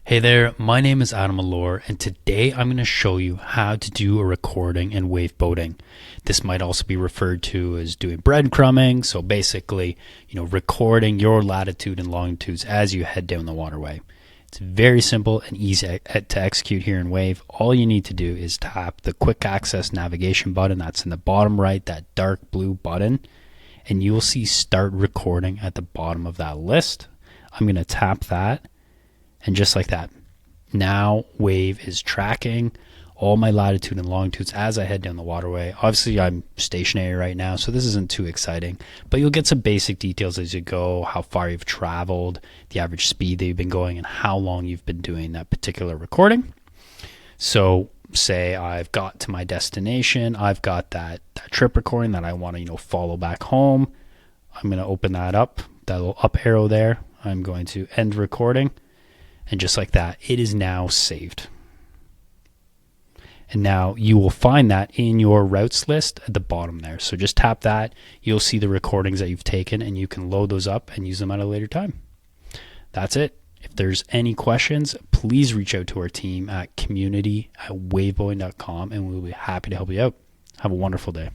Hey there, my name is Adam Allure, and today I'm going to show you how to do a recording in Wavve Boating. This might also be referred to as doing breadcrumbing, so basically, recording your latitude and longitudes as you head down the waterway. It's very simple and easy to execute here in Wavve. All you need to do is tap the quick access navigation button that's in the bottom right, that dark blue button, and you will see start recording at the bottom of that list. I'm going to tap that. And just like that, now Wavve is tracking all my latitude and longitudes as I head down the waterway. Obviously, I'm stationary right now, so this isn't too exciting, but you'll get some basic details as you go, how far you've traveled, the average speed that you've been going, and how long you've been doing that particular recording. So say I've got to my destination, I've got that trip recording that I want to follow back home. I'm going to open that up, that little up arrow there. I'm going to end recording. And just like that, it is now saved. And now you will find that in your routes list at the bottom there. So just tap that. You'll see the recordings that you've taken, and you can load those up and use them at a later time. That's it. If there's any questions, please reach out to our team at community@wavveboating.com, and we'll be happy to help you out. Have a wonderful day.